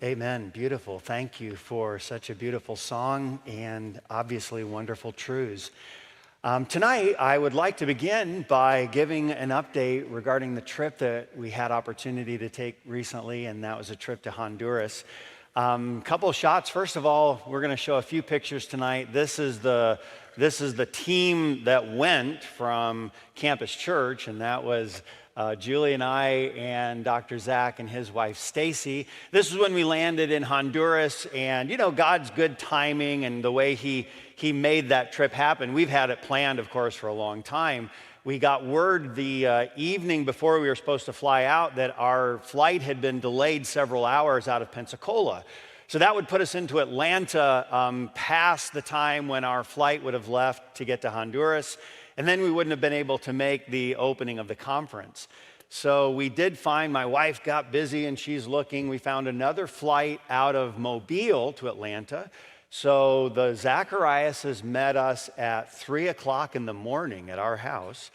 Amen. Beautiful. Thank you for such a beautiful song and obviously wonderful truths. Tonight, I would like to begin by giving an update regarding the trip that we had opportunity to take recently, and that was a trip to Honduras. Couple of shots. First of all, we're going to show a few pictures tonight. This is the team that went from Campus Church, and that was Julie and I and Dr. Zach and his wife Stacy. This is when we landed in Honduras, and God's good timing and the way He made that trip happen. We've had it planned, of course, for a long time. We got word the evening before we were supposed to fly out that our flight had been delayed several hours out of Pensacola. So that would put us into Atlanta past the time when our flight would have left to get to Honduras. And then we wouldn't have been able to make the opening of the conference. So we did find, my wife got busy and she's looking. We found another flight out of Mobile to Atlanta. So the Zachariases met us at 3 o'clock in the morning at our house,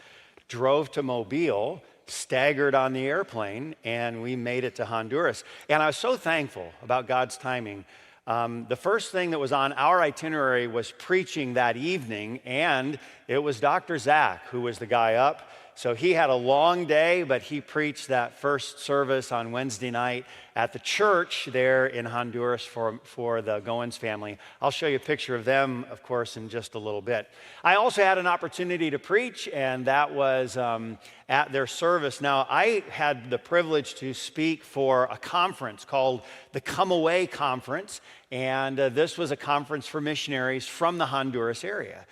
drove to Mobile, staggered on the airplane, and we made it to Honduras. And I was so thankful about God's timing. The first thing that was on our itinerary was preaching that evening, and it was Dr. Zach who was the guy up. So he had a long day, but he preached that first service on Wednesday night at the church there in Honduras for the Goins family. I'll show you a picture of them, of course, in just a little bit. I also had an opportunity to preach, and that was at their service. Now, I had the privilege to speak for a conference called the Come Away Conference, and this was a conference for missionaries from the Honduras area.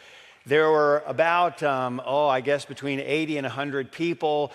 There were about, between 80 and 100 people,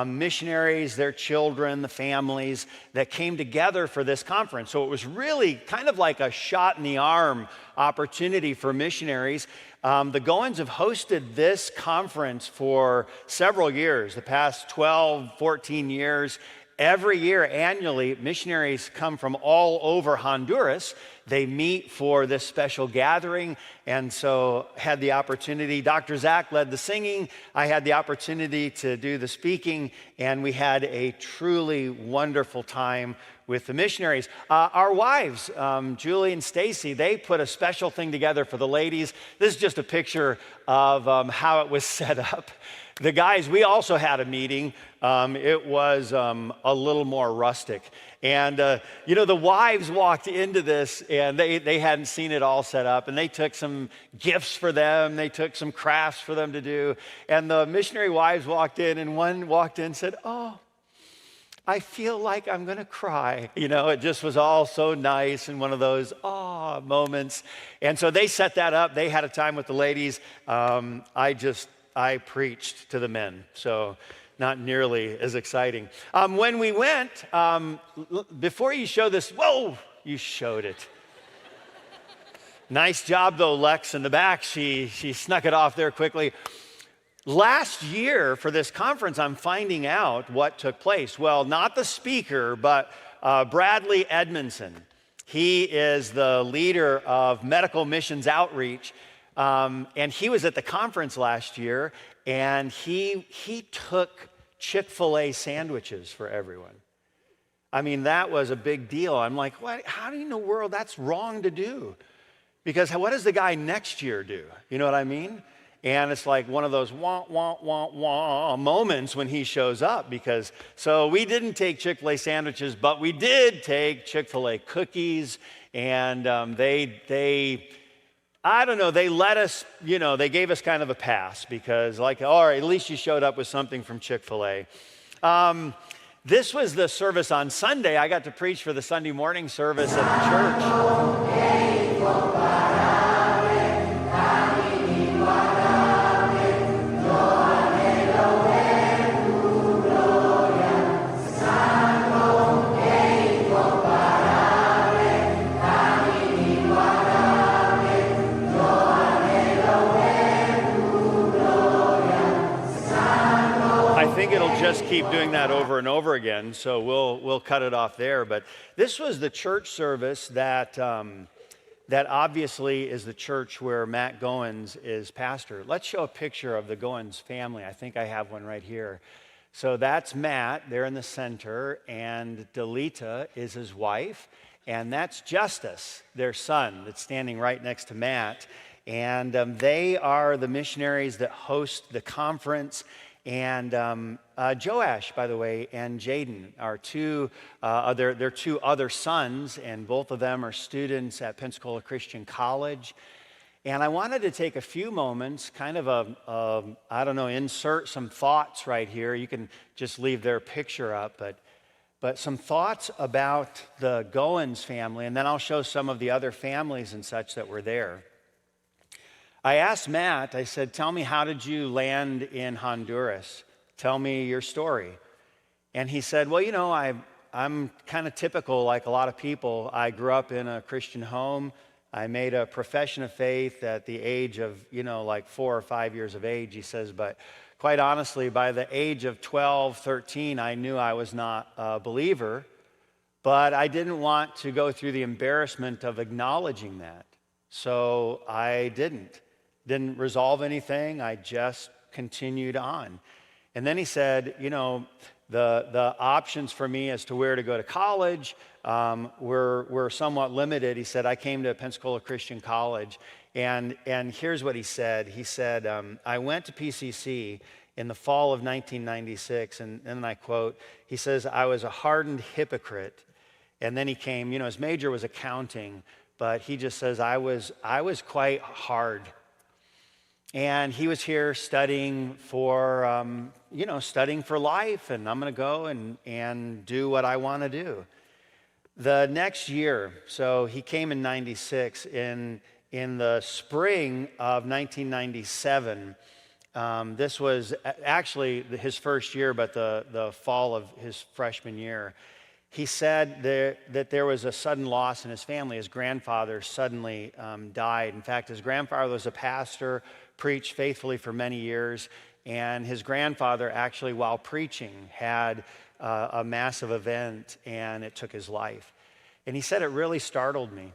missionaries, their children, the families that came together for this conference. So it was really kind of like a shot in the arm opportunity for missionaries. The Goins have hosted this conference for several years, the past 12, 14 years. Every year, annually, missionaries come from all over Honduras. They meet for this special gathering, and so had the opportunity. Dr. Zach led the singing. I had the opportunity to do the speaking, and we had a truly wonderful time with the missionaries. Our wives, Julie and Stacy, they put a special thing together for the ladies. This is just a picture of how it was set up. The guys, we also had a meeting. It was a little more rustic. And, the wives walked into this, and they hadn't seen it all set up, and they took some gifts for them. They took some crafts for them to do. And the missionary wives walked in, and one walked in and said, "Oh, I feel like I'm going to cry." It just was all so nice and one of those moments. And so they set that up. They had a time with the ladies. I preached to the men, so not nearly as exciting. When we went, before you show this, whoa, you showed it. Nice job, though, Lex in the back. She snuck it off there quickly. Last year for this conference, I'm finding out what took place. Well, not the speaker, but Bradley Edmondson. He is the leader of Medical Missions Outreach. And he was at the conference last year, and he took Chick-fil-A sandwiches for everyone. I mean, that was a big deal. I'm like, what? How in the world that's wrong to do? Because what does the guy next year do? You know what I mean? And it's like one of those wah, wah, wah, wah moments when he shows up. So we didn't take Chick-fil-A sandwiches, but we did take Chick-fil-A cookies, and they let us, they gave us kind of a pass because all right, at least you showed up with something from Chick-fil-A. This was the service on Sunday. I got to preach for the Sunday morning service at the church. Just keep doing that over and over again, so we'll cut it off there. But this was the church service that obviously is the church where Matt Goins is pastor. Let's show a picture of the Goins family. I think I have one right here. So that's Matt there in the center, and Delita is his wife, and that's Justice, their son, that's standing right next to Matt. And they are the missionaries that host the conference. And Joash, by the way, and Jaden are their two other sons, and both of them are students at Pensacola Christian College. And I wanted to take a few moments, kind of insert some thoughts right here. You can just leave their picture up, but some thoughts about the Goins family, and then I'll show some of the other families and such that were there. I asked Matt, I said, tell me, how did you land in Honduras? Tell me your story. And he said, well, I'm kind of typical like a lot of people. I grew up in a Christian home. I made a profession of faith at the age of, like 4 or 5 years of age, he says. But quite honestly, by the age of 12, 13, I knew I was not a believer. But I didn't want to go through the embarrassment of acknowledging that. So I didn't resolve anything. I just continued on. And then he said, the options for me as to where to go to college were somewhat limited. He said, I came to Pensacola Christian College, and here's what he said. He said, I went to PCC in the fall of 1996, and then I quote, he says, I was a hardened hypocrite. And then he came, his major was accounting, but he just says, I was quite hard. And he was here studying for life, and I'm going to go and do what I want to do. The next year, so he came in 96, in the spring of 1997, this was actually his first year, but the fall of his freshman year, he said that there was a sudden loss in his family. His grandfather suddenly died. In fact, his grandfather was a pastor, preached faithfully for many years, and his grandfather actually, while preaching, had a massive event, and it took his life. And he said it really startled me.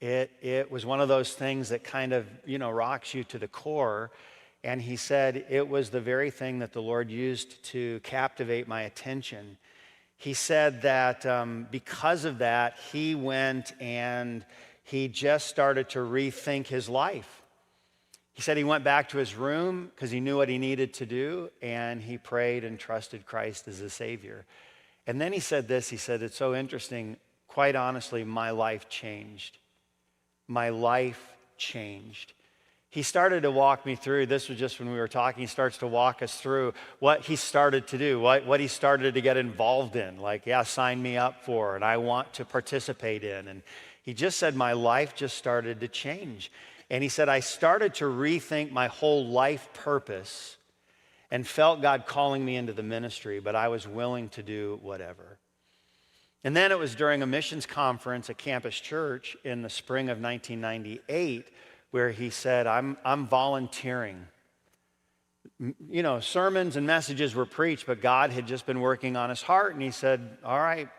It was one of those things that kind of, rocks you to the core. And he said it was the very thing that the Lord used to captivate my attention. He said that because of that, he went and he just started to rethink his life. He said he went back to his room because he knew what he needed to do, and he prayed and trusted Christ as a Savior. And then he said this, he said, it's so interesting, quite honestly, my life changed. My life changed. He started to walk me through, this was just when we were talking, he starts to walk us through what he started to do, what he started to get involved in, like, sign me up for, and I want to participate in. And he just said my life just started to change. And he said, I started to rethink my whole life purpose and felt God calling me into the ministry, but I was willing to do whatever. And then it was during a missions conference at Campus Church in the spring of 1998 where he said, I'm volunteering. Sermons and messages were preached, but God had just been working on his heart, and he said, all right,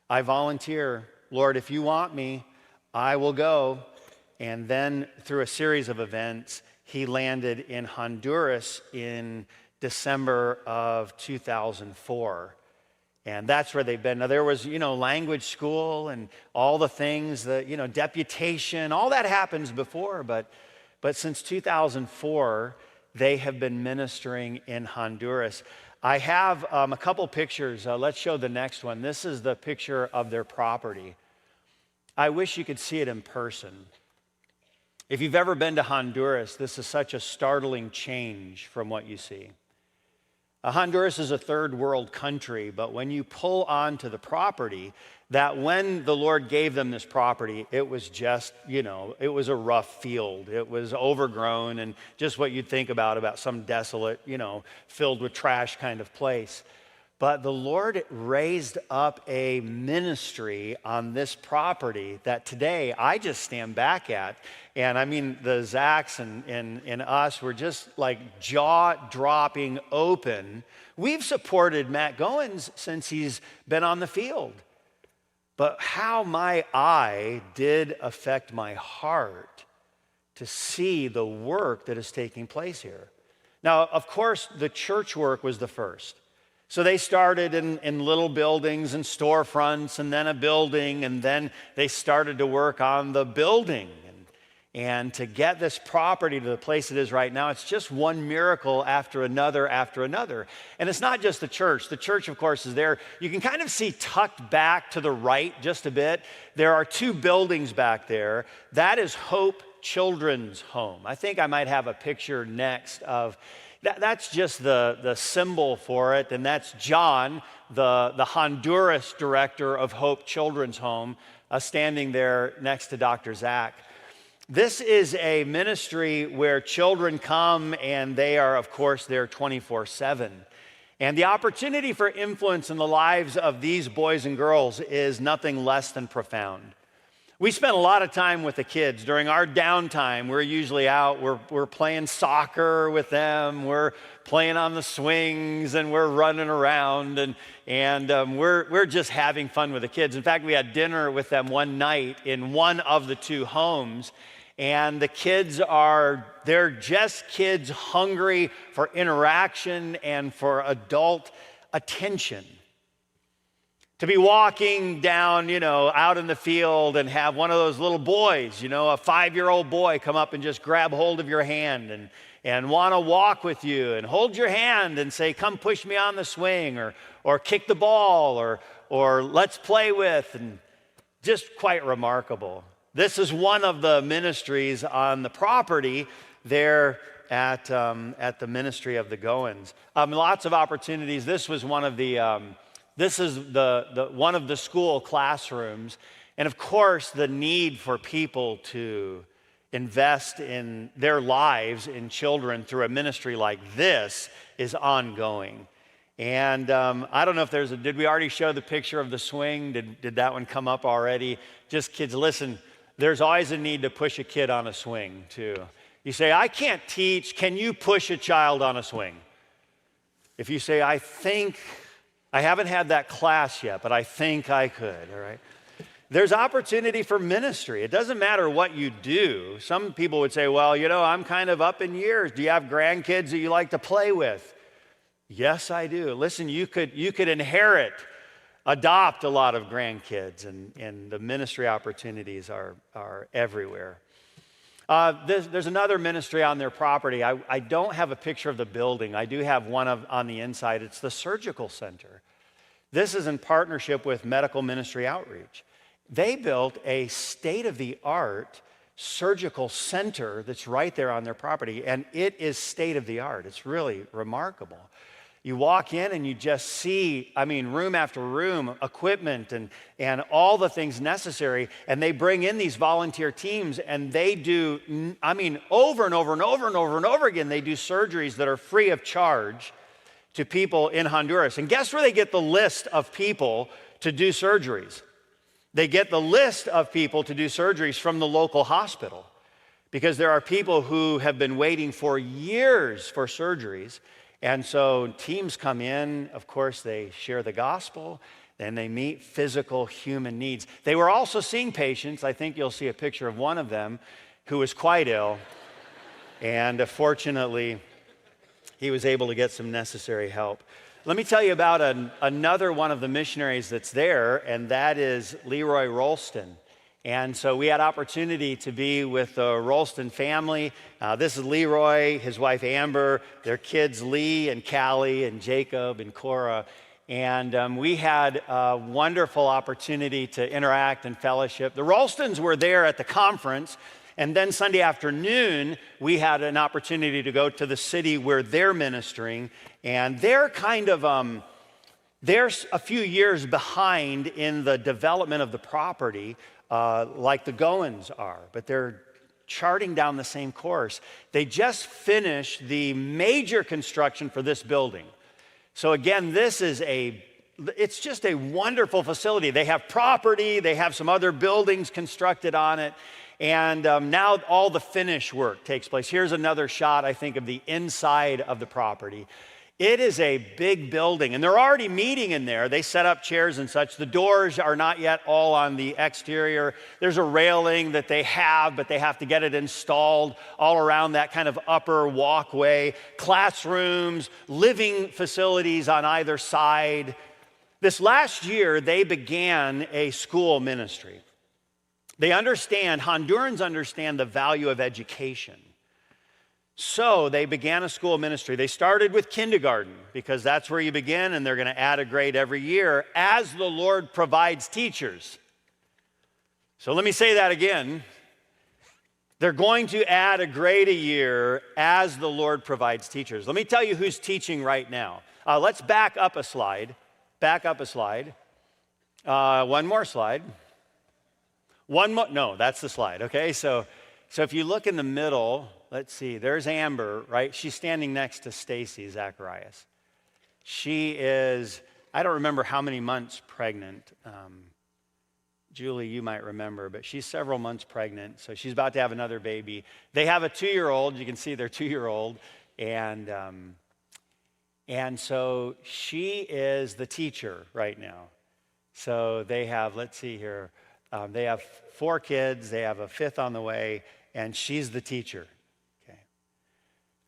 I volunteer. Lord, if you want me, I will go. And then through a series of events, he landed in Honduras in December of 2004. And that's where they've been. Now, there was, language school and all the things that, deputation, all that happens before. But since 2004, they have been ministering in Honduras. I have a couple pictures. Let's show the next one. This is the picture of their property. I wish you could see it in person. If you've ever been to Honduras, this is such a startling change from what you see. Honduras is a third world country, but when you pull onto the property, that when the Lord gave them this property, it was just, it was a rough field. It was overgrown and just what you'd think about some desolate, filled with trash kind of place. But the Lord raised up a ministry on this property that today I just stand back at. And I mean, the Zacks and us were just like jaw-dropping open. We've supported Matt Goins since he's been on the field. But how my eye did affect my heart to see the work that is taking place here. Now, of course, the church work was the first. So they started in little buildings and storefronts, and then a building, and then they started to work on the building. And to get this property to the place it is right now, it's just one miracle after another after another. And it's not just the church. The church, of course, is there. You can kind of see tucked back to the right just a bit. There are two buildings back there. That is Hope Children's Home. I think I might have a picture next of that's just the symbol for it, and that's John, the Honduras director of Hope Children's Home, standing there next to Dr. Zach. This is a ministry where children come, and they are, of course, there 24/7. And the opportunity for influence in the lives of these boys and girls is nothing less than profound. We spend a lot of time with the kids. During our downtime, we're usually out, we're playing soccer with them, we're playing on the swings, and we're running around, and we're just having fun with the kids. In fact, we had dinner with them one night in one of the two homes, and the kids they're just kids hungry for interaction and for adult attention. To be walking down, out in the field and have one of those little boys, a 5-year-old boy come up and just grab hold of your hand and want to walk with you and hold your hand and say, come push me on the swing, or kick the ball, or let's play with, and just quite remarkable. This is one of the ministries on the property there at the ministry of the Goins. Lots of opportunities. This was one of the... This is one of the school classrooms. And of course, the need for people to invest in their lives in children through a ministry like this is ongoing. And I don't know if did we already show the picture of the swing? Did that one come up already? Just kids, listen, there's always a need to push a kid on a swing too. You say, I can't teach, can you push a child on a swing? If you say, I haven't had that class yet, but I think I could, all right? There's opportunity for ministry. It doesn't matter what you do. Some people would say, well, I'm kind of up in years. Do you have grandkids that you like to play with? Yes, I do. Listen, you could adopt a lot of grandkids, and the ministry opportunities are everywhere. There's another ministry on their property. I don't have a picture of the building. I do have one on the inside. It's the surgical center. This is in partnership with Medical Ministry Outreach. They built a state-of-the-art surgical center that's right there on their property, and it is state-of-the-art. It's really remarkable. You walk in and you just see, room after room, equipment and all the things necessary. And they bring in these volunteer teams, and they do, over and over and over and over and over again, they do surgeries that are free of charge to people in Honduras. And guess where they get the list of people to do surgeries? They get the list of people to do surgeries from the local hospital, because there are people who have been waiting for years for surgeries. And so teams come in, of course, they share the gospel, then they meet physical human needs. They were also seeing patients. I think you'll see a picture of one of them who was quite ill. And fortunately, he was able to get some necessary help. Let me tell you about another one of the missionaries that's there, and that is Leroy Ralston. And so we had opportunity to be with the Ralston family. This is Leroy, his wife Amber, their kids Lee and Callie and Jacob and Cora. And we had a wonderful opportunity to interact and fellowship. The Ralstons were there at the conference. And then Sunday afternoon, we had an opportunity to go to the city where they're ministering. And they're they're a few years behind in the development of the property, like the Goins are, but they're charting down the same course. They just finished the major construction for this building. So again, it's just a wonderful facility. They have property, they have some other buildings constructed on it, and now all the finish work takes place. Here's another shot, I think, of the inside of the property. It is a big building, and they're already meeting in there. They set up chairs and such. The doors are not yet all on the exterior. There's a railing that they have, but they have to get it installed all around that kind of upper walkway. Classrooms, living facilities on either side. This last year, they began a school ministry. Hondurans understand the value of education. So they began a school ministry. They started with kindergarten because that's where you begin, and they're going to add a grade every year as the Lord provides teachers. So let me say that again. They're going to add a grade a year as the Lord provides teachers. Let me tell you who's teaching right now. Let's back up a slide. Back up a slide. One more slide. One more. No, that's the slide. Okay, so if you look in the middle, let's see, there's Amber, right? She's standing next to Stacy Zacharias. She is, I don't remember how many months pregnant. Julie, you might remember, but she's several months pregnant, so she's about to have another baby. They have a 2-year-old. You can see their 2-year-old, and so she is the teacher right now. So they have, let's see here, they have 4 kids. They have a 5th on the way, and she's the teacher.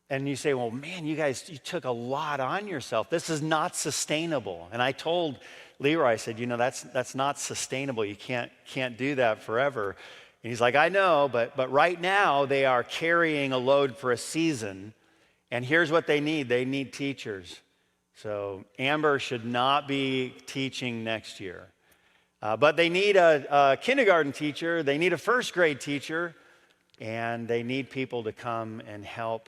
And you say, well, man, you took a lot on yourself. This is not sustainable. And I told Leroy, I said, that's not sustainable. You can't do that forever. And he's like, I know, but right now they are carrying a load for a season. And here's what they need. They need teachers. So Amber should not be teaching next year. But they need a kindergarten teacher. They need a 1st grade teacher. And they need people to come and help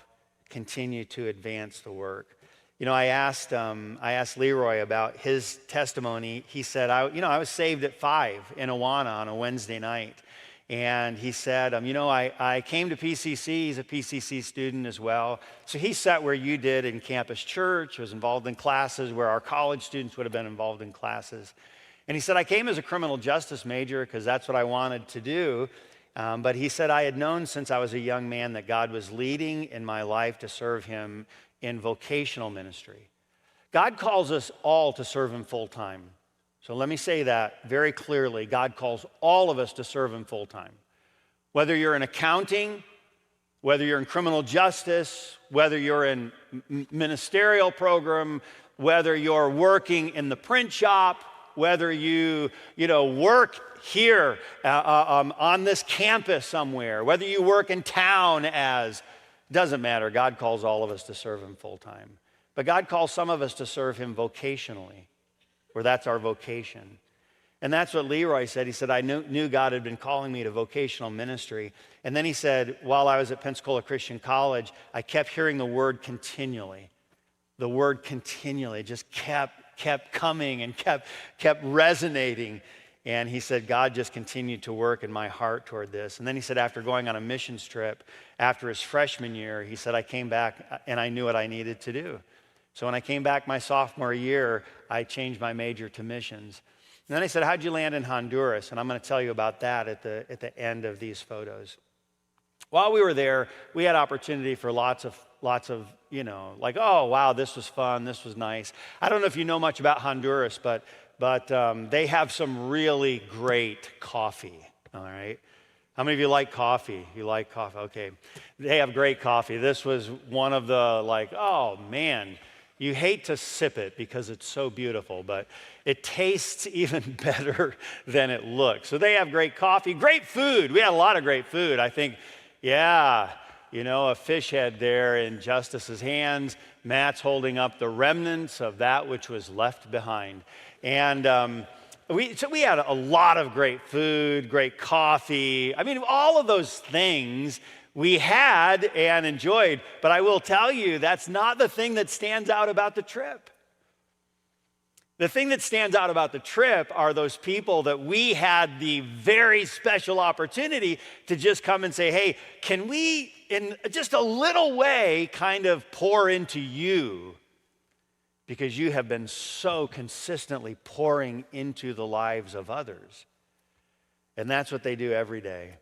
continue to advance the work. I asked Leroy about his testimony. He said, I was saved at 5 in Awana on a Wednesday night. And he said, I came to PCC. He's a PCC student as well. So he sat where you did in Campus Church, was involved in classes where our college students would have been involved in classes. And he said, I came as a criminal justice major because that's what I wanted to do. But he said, I had known since I was a young man that God was leading in my life to serve him in vocational ministry. God calls us all to serve him full time. So let me say that very clearly. God calls all of us to serve him full time. Whether you're in accounting, whether you're in criminal justice, whether you're in ministerial program, whether you're working in the print shop, whether you work here on this campus somewhere, whether you work in town doesn't matter. God calls all of us to serve him full time. But God calls some of us to serve him vocationally, where that's our vocation. And that's what Leroy said. He said, I knew God had been calling me to vocational ministry. And then he said, while I was at Pensacola Christian College, I kept hearing the word continually. The word continually just kept coming and kept resonating. And he said, God just continued to work in my heart toward this. And then he said, after going on a missions trip, after his freshman year, he said, I came back and I knew what I needed to do. So when I came back my sophomore year, I changed my major to missions. And then I said, how'd you land in Honduras? And I'm going to tell you about that at the end of these photos. While we were there, we had opportunity for lots of, like, oh, wow, this was fun, this was nice. I don't know if you know much about Honduras, but they have some really great coffee, all right? How many of you like coffee? You like coffee? Okay. They have great coffee. This was one of the, oh, man, you hate to sip it because it's so beautiful, but it tastes even better than it looks. So they have great coffee, great food. We had a lot of great food. I think, yeah, a fish head there in Justice's hands. Matt's holding up the remnants of that which was left behind. And we had a lot of great food, great coffee. I mean, all of those things we had and enjoyed. But I will tell you, that's not the thing that stands out about the trip. The thing that stands out about the trip are those people that we had the very special opportunity to just come and say, hey, can we, in just a little way, kind of pour into you? Because you have been so consistently pouring into the lives of others. And that's what they do every day.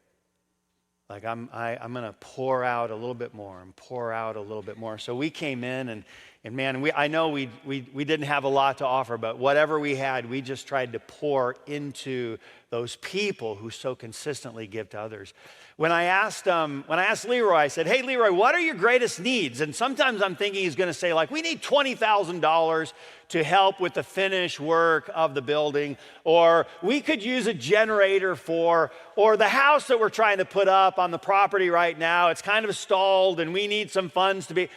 Like, I'm going to pour out a little bit more and pour out a little bit more. So we came in And man, I know we didn't have a lot to offer, but whatever we had, we just tried to pour into those people who so consistently give to others. When I asked Leroy, I said, "Hey, Leroy, what are your greatest needs?" And sometimes I'm thinking he's going to say, like, "We need $20,000 to help with the finish work of the building," or "We could use a generator or the house that we're trying to put up on the property right now, it's kind of stalled and we need some funds to be."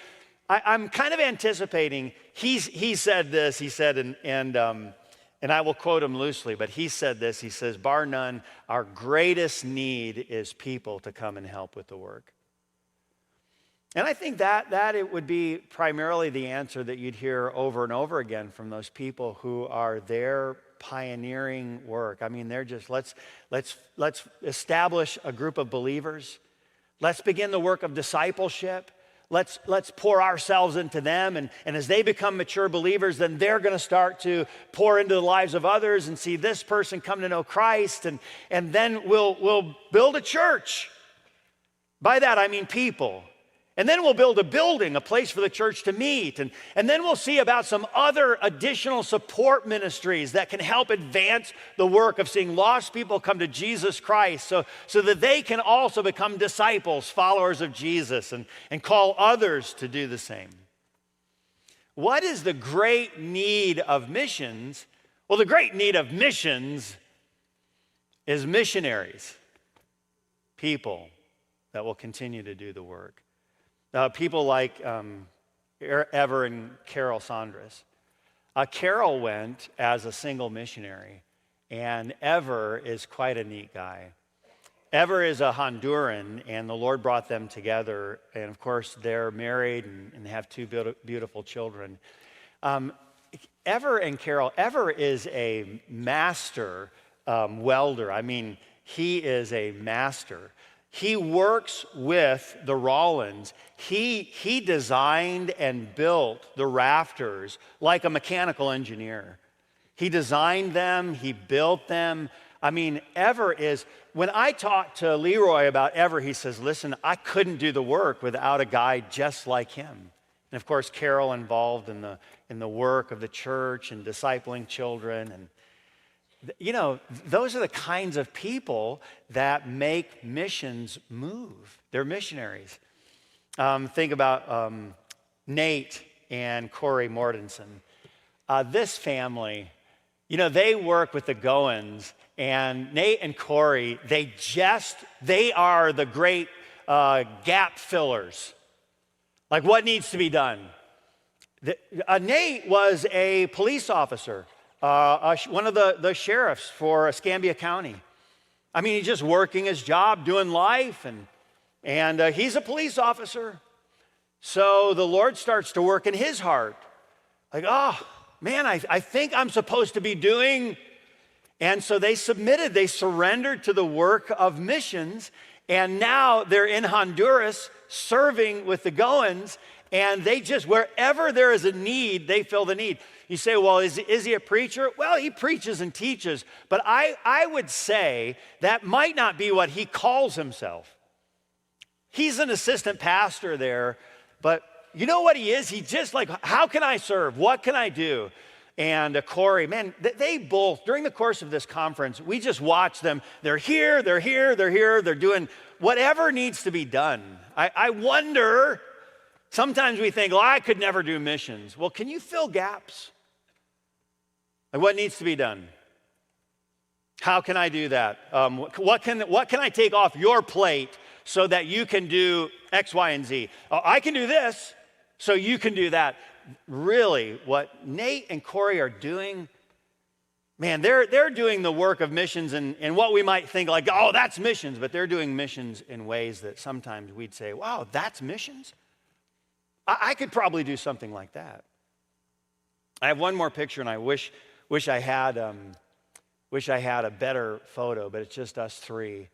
I'm kind of anticipating, he said this, he said, and I will quote him loosely, but he said this, he says, "Bar none, our greatest need is people to come and help with the work." And I think that it would be primarily the answer that you'd hear over and over again from those people who are there pioneering work. I mean, they're just, let's establish a group of believers. Let's begin the work of discipleship. Let's pour ourselves into them, and as they become mature believers, then they're going to start to pour into the lives of others and see this person come to know Christ, and then we'll build a church. By that I mean people. And then we'll build a building, a place for the church to meet, and then we'll see about some other additional support ministries that can help advance the work of seeing lost people come to Jesus Christ so that they can also become disciples, followers of Jesus, and call others to do the same. What is the great need of missions? Well, the great need of missions is missionaries, people that will continue to do the work. People like Ever and Carol Saunders. Carol went as a single missionary, and Ever is quite a neat guy. Ever is a Honduran, and the Lord brought them together, and of course they're married and have two beautiful children. Ever and Carol, Ever is a master welder. I mean, he is a master. He works with the Rollins. He designed and built the rafters like a mechanical engineer. He designed them, he built them. I mean, Ever is, when I talk to Leroy about Ever, he says, "Listen, I couldn't do the work without a guy just like him." And of course, Carol involved in the work of the church and discipling children, and you know, those are the kinds of people that make missions move. They're missionaries. Think about Nate and Corey Mortensen. This family, you know, they work with the Goins, and Nate and Corey, they are the great gap fillers. Like, what needs to be done? Nate was a police officer. One of the sheriffs for Escambia County. I mean, he's just working his job, doing life, and he's a police officer. So the Lord starts to work in his heart. Like, oh, man, I think I'm supposed to be doing. And so they surrendered to the work of missions, and now they're in Honduras serving with the Goins, and they just, wherever there is a need, they fill the need. You say, well, is he a preacher? Well, he preaches and teaches, but I would say that might not be what he calls himself. He's an assistant pastor there, but you know what he is? He's just like, how can I serve? What can I do? And Corey, man, they both, during the course of this conference, we just watch them. They're here, they're doing whatever needs to be done. I wonder, sometimes we think, well, I could never do missions. Well, can you fill gaps? Like, what needs to be done? How can I do that? What can I take off your plate so that you can do X, Y, and Z? I can do this, so you can do that. Really, what Nate and Corey are doing, man, they're doing the work of missions in what we might think like, oh, that's missions, but they're doing missions in ways that sometimes we'd say, wow, that's missions? I could probably do something like that. I have one more picture, and I wish I had a better photo, but it's just us three.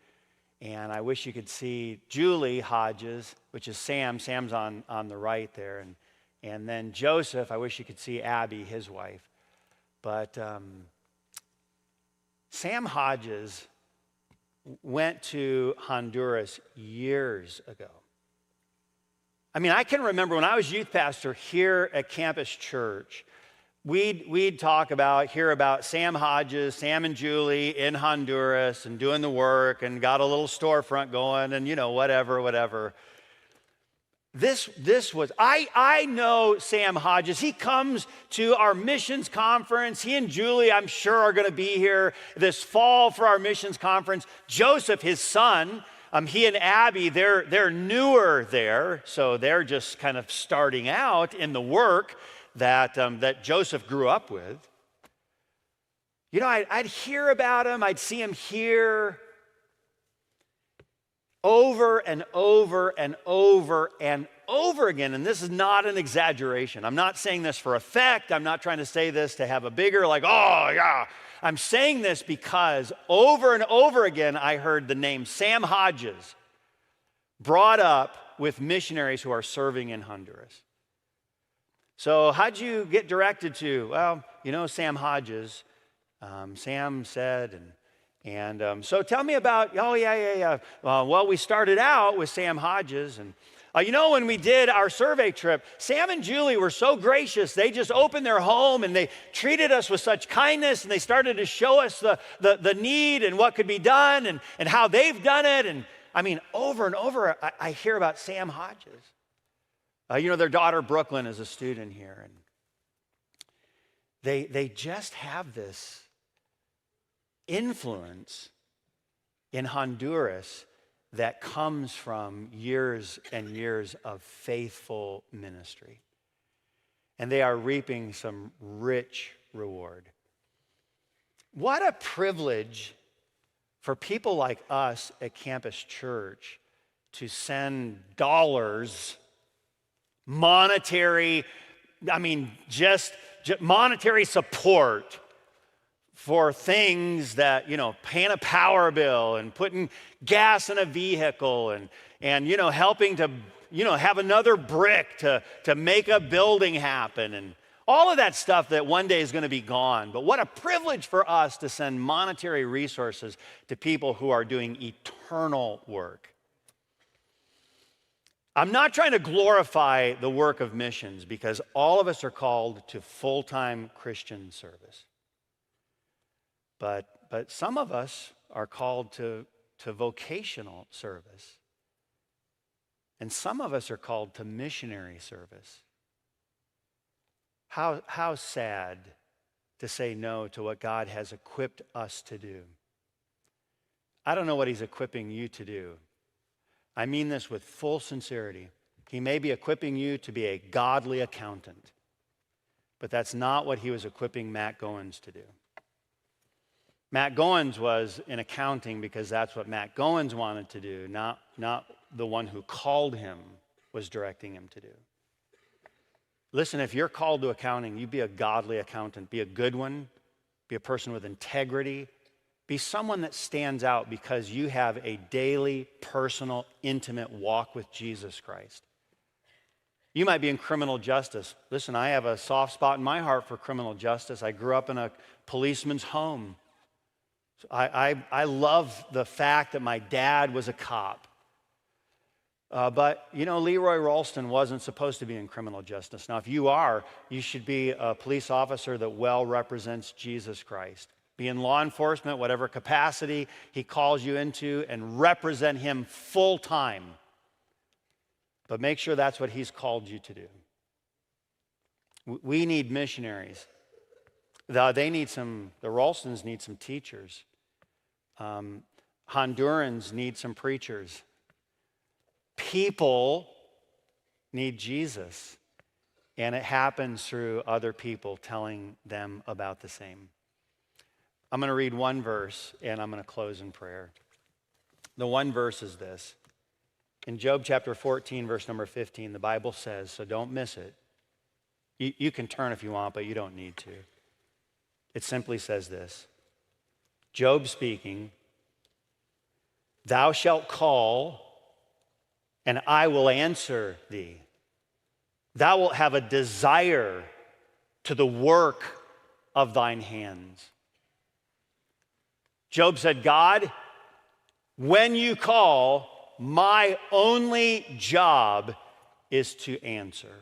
And I wish you could see Julie Hodges, which is Sam. Sam's on the right there. And then Joseph, I wish you could see Abby, his wife. But Sam Hodges went to Honduras years ago. I mean, I can remember when I was youth pastor here at Campus Church, we'd hear about Sam Hodges, Sam and Julie in Honduras and doing the work and got a little storefront going and, whatever. This was, I know Sam Hodges. He comes to our missions conference. He and Julie, I'm sure, are going to be here this fall for our missions conference. Joseph, his son, he and Abby, they're newer there, so they're just kind of starting out in the work that Joseph grew up with. I'd hear about him. I'd see him here over and over and over and over again. And this is not an exaggeration. I'm not saying this for effect. I'm not trying to say this to have a bigger, oh, yeah. I'm saying this because over and over again, I heard the name Sam Hodges brought up with missionaries who are serving in Honduras. So how'd you get directed to? Well, Sam Hodges. Sam said, and so tell me about, yeah. Well, we started out with Sam Hodges, and when we did our survey trip, Sam and Julie were so gracious. They just opened their home, and they treated us with such kindness, and they started to show us the need and what could be done and how they've done it. And I mean, over and over, I hear about Sam Hodges. Their daughter, Brooklyn, is a student here, and they just have this influence in Honduras that comes from years and years of faithful ministry. And they are reaping some rich reward. What a privilege for people like us at Campus Church to send dollars, monetary support for things that, paying a power bill and putting gas in a vehicle and helping to, have another brick to make a building happen and all of that stuff that one day is going to be gone. But what a privilege for us to send monetary resources to people who are doing eternal work. I'm not trying to glorify the work of missions because all of us are called to full-time Christian service. But some of us are called to vocational service. And some of us are called to missionary service. How sad to say no to what God has equipped us to do. I don't know what he's equipping you to do. I mean this with full sincerity. He may be equipping you to be a godly accountant, but that's not what he was equipping Matt Goins to do. Matt Goins was in accounting because that's what Matt Goins wanted to do, not the one who called him was directing him to do. Listen, if you're called to accounting, you be a godly accountant. Be a good one. Be a person with integrity. Be someone that stands out because you have a daily, personal, intimate walk with Jesus Christ. You might be in criminal justice. Listen, I have a soft spot in my heart for criminal justice. I grew up in a policeman's home. I love the fact that my dad was a cop. But, Leroy Ralston wasn't supposed to be in criminal justice. Now, if you are, you should be a police officer that well represents Jesus Christ. Be in law enforcement, whatever capacity he calls you into, and represent him full time. But make sure that's what he's called you to do. We need missionaries. The Ralstons need some teachers. Hondurans need some preachers. People need Jesus. And it happens through other people telling them about the same. I'm going to read one verse and I'm going to close in prayer. The one verse is this. In Job chapter 14, verse number 15, the Bible says, so don't miss it. You can turn if you want, but you don't need to. It simply says this. Job speaking, thou shalt call, and I will answer thee. Thou wilt have a desire to the work of thine hands. Job said, God, when you call, my only job is to answer.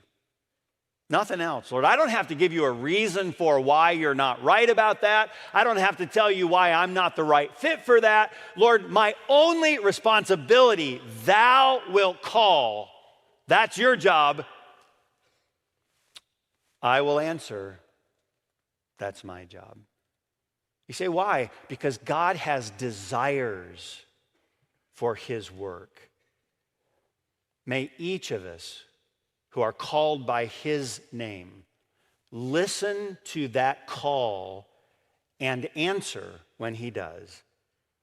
Nothing else. Lord, I don't have to give you a reason for why you're not right about that. I don't have to tell you why I'm not the right fit for that. Lord, my only responsibility, thou wilt call. That's your job. I will answer. That's my job. You say, why? Because God has desires for his work. May each of us who are called by his name listen to that call and answer when he does,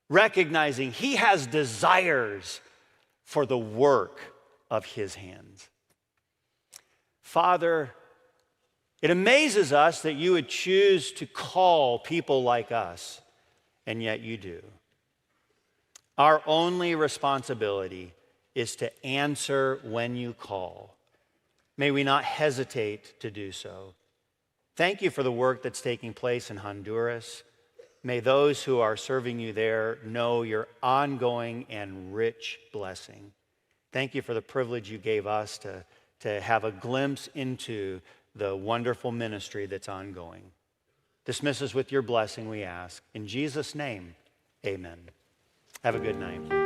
recognizing he has desires for the work of his hands. Father, it amazes us that you would choose to call people like us, and yet you do. Our only responsibility is to answer when you call. May we not hesitate to do so. Thank you for the work that's taking place in Honduras. May those who are serving you there know your ongoing and rich blessing. Thank you for the privilege you gave us to have a glimpse into the wonderful ministry that's ongoing. Dismiss us with your blessing, we ask. In Jesus' name, amen. Have a good night.